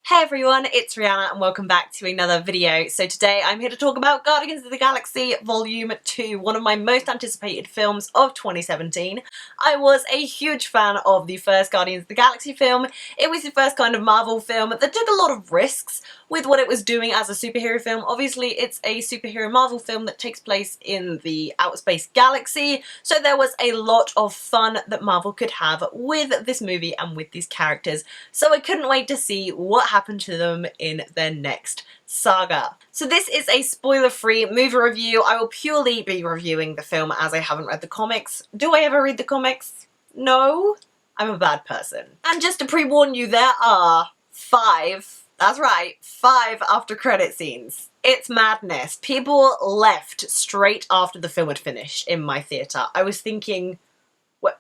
Hey everyone, it's Rihanna and welcome back to another video. So today I'm here to talk about Guardians of the Galaxy Volume 2, one of my most anticipated films of 2017. I was a huge fan of the first Guardians of the Galaxy film. It was the first kind of Marvel film that took a lot of risks with what it was doing as a superhero film. Obviously it's a superhero Marvel film that takes place in the outer space galaxy, so there was a lot of fun that Marvel could have with this movie and with these characters. So I couldn't wait to see what happened to them in their next saga. So this is a spoiler-free movie review. I will purely be reviewing the film as I haven't read the comics. Do I ever read the comics? No. I'm a bad person. And just to pre-warn you, there are 5, that's right, 5 after credit scenes. It's madness. People left straight after the film had finished in my theatre. I was thinking,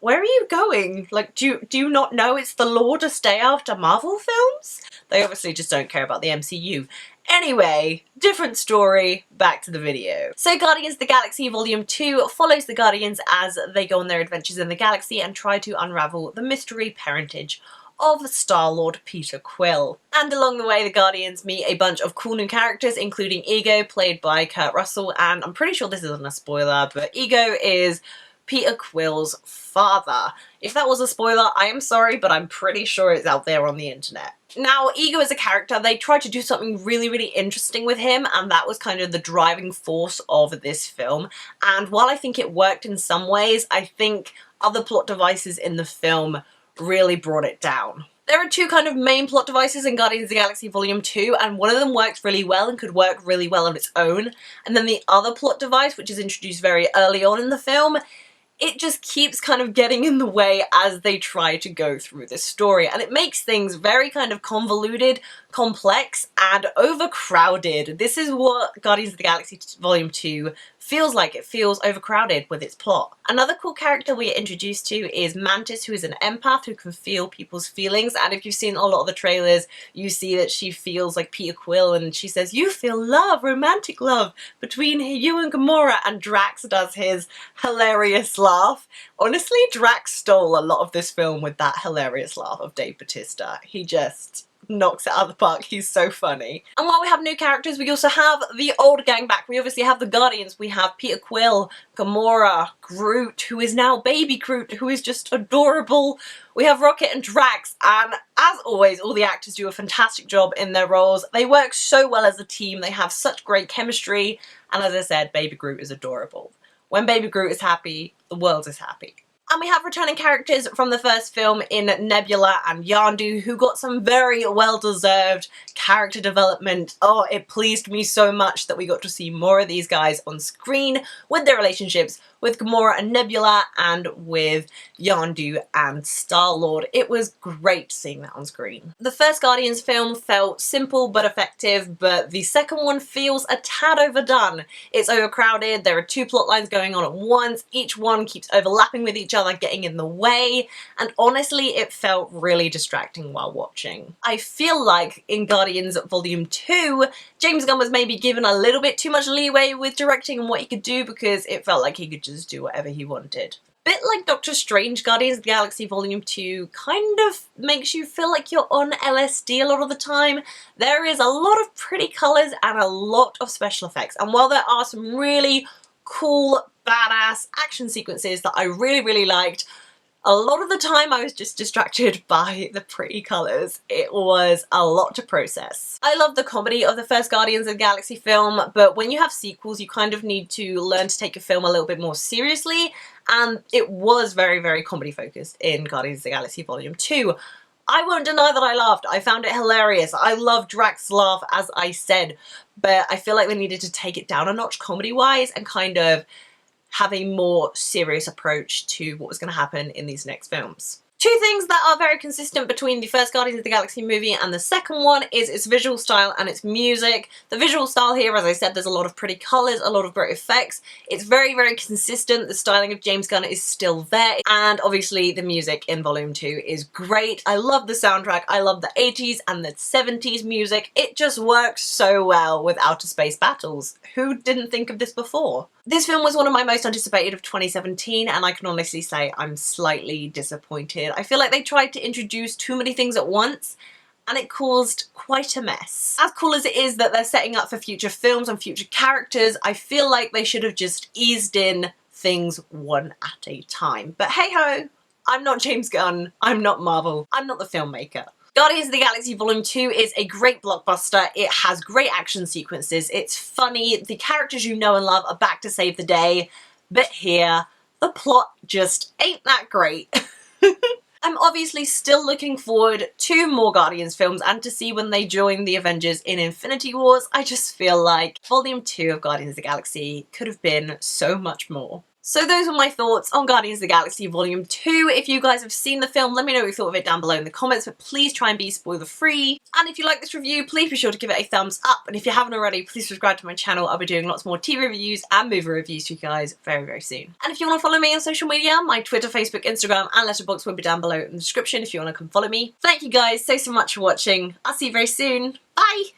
where are you going? Like, do you not know it's the law to stay after Marvel films? They obviously just don't care about the MCU. Anyway, different story, back to the video. So Guardians of the Galaxy Volume 2 follows the Guardians as they go on their adventures in the galaxy and try to unravel the mystery parentage of Star-Lord Peter Quill. And along the way the Guardians meet a bunch of cool new characters, including Ego, played by Kurt Russell, and I'm pretty sure this isn't a spoiler, but Ego is Peter Quill's father. If that was a spoiler, I am sorry, but I'm pretty sure it's out there on the internet. Now, Ego as a character, they tried to do something really interesting with him, and that was kind of the driving force of this film. And while I think it worked in some ways, I think other plot devices in the film really brought it down. There are 2 kind of main plot devices in Guardians of the Galaxy Volume 2, and one of them works really well and could work really well on its own. And then the other plot device, which is introduced very early on in the film, it just keeps kind of getting in the way as they try to go through this story, and it makes things very kind of convoluted, complex, and overcrowded. This is what Guardians of the Galaxy Volume 2 feels like. It feels overcrowded with its plot. Another cool character we are introduced to is Mantis, who is an empath who can feel people's feelings, and if you've seen a lot of the trailers, you see that she feels like Peter Quill, and she says, "You feel love, romantic love, between you and Gamora," and Drax does his hilarious laugh. Honestly, Drax stole a lot of this film with that hilarious laugh of Dave Bautista. He just knocks it out of the park. He's so funny. And while we have new characters, we also have the old gang back. We obviously have the Guardians. We have Peter Quill, Gamora, Groot, who is now Baby Groot, who is just adorable. We have Rocket and Drax, and as always, all the actors do a fantastic job in their roles. They work so well as a team. They have such great chemistry, and as I said, Baby Groot is adorable. When Baby Groot is happy, the world is happy. And we have returning characters from the first film in Nebula and Yondu, who got some very well-deserved character development. Oh, it pleased me so much that we got to see more of these guys on screen with their relationships with Gamora and Nebula and with Yondu and Star-Lord. It was great seeing that on screen. The first Guardians film felt simple but effective, but the second one feels a tad overdone. It's overcrowded, there are 2 plot lines going on at once, each one keeps overlapping with each other, getting in the way, and honestly it felt really distracting while watching. I feel like in Guardians Volume 2, James Gunn was maybe given a little bit too much leeway with directing and what he could do, because it felt like he could just do whatever he wanted. Bit like Doctor Strange, Guardians of the Galaxy Volume 2 kind of makes you feel like you're on LSD a lot of the time. There is a lot of pretty colours and a lot of special effects, and while there are some really cool, badass action sequences that I really liked, a lot of the time I was just distracted by the pretty colours. It was a lot to process. I love the comedy of the first Guardians of the Galaxy film, but when you have sequels you kind of need to learn to take a film a little bit more seriously, and it was very comedy focused in Guardians of the Galaxy Volume 2. I won't deny that I laughed. I found it hilarious. I love Drax's laugh, as I said, but I feel like they needed to take it down a notch comedy-wise and kind of have a more serious approach to what was going to happen in these next films. 2 things that are very consistent between the first Guardians of the Galaxy movie and the second one is its visual style and its music. The visual style here, as I said, there's a lot of pretty colours, a lot of great effects. It's very consistent. The styling of James Gunn is still there, and obviously the music in Volume 2 is great. I love the soundtrack. I love the 80s and the 70s music. It just works so well with outer space battles. Who didn't think of this before? This film was one of my most anticipated of 2017, and I can honestly say I'm slightly disappointed. I feel like they tried to introduce too many things at once, and it caused quite a mess. As cool as it is that they're setting up for future films and future characters, I feel like they should have just eased in things one at a time. But hey ho, I'm not James Gunn, I'm not Marvel, I'm not the filmmaker. Guardians of the Galaxy Volume 2 is a great blockbuster. It has great action sequences, it's funny, the characters you know and love are back to save the day, but here, the plot just ain't that great. I'm obviously still looking forward to more Guardians films and to see when they join the Avengers in Infinity Wars. I just feel like Volume 2 of Guardians of the Galaxy could have been so much more. So those were my thoughts on Guardians of the Galaxy Volume 2. If you guys have seen the film, let me know what you thought of it down below in the comments, but please try and be spoiler free. And if you like this review, please be sure to give it a thumbs up. And if you haven't already, please subscribe to my channel. I'll be doing lots more TV reviews and movie reviews for you guys very, very soon. And if you want to follow me on social media, my Twitter, Facebook, Instagram, and Letterboxd will be down below in the description if you want to come follow me. Thank you guys so much for watching. I'll see you very soon. Bye!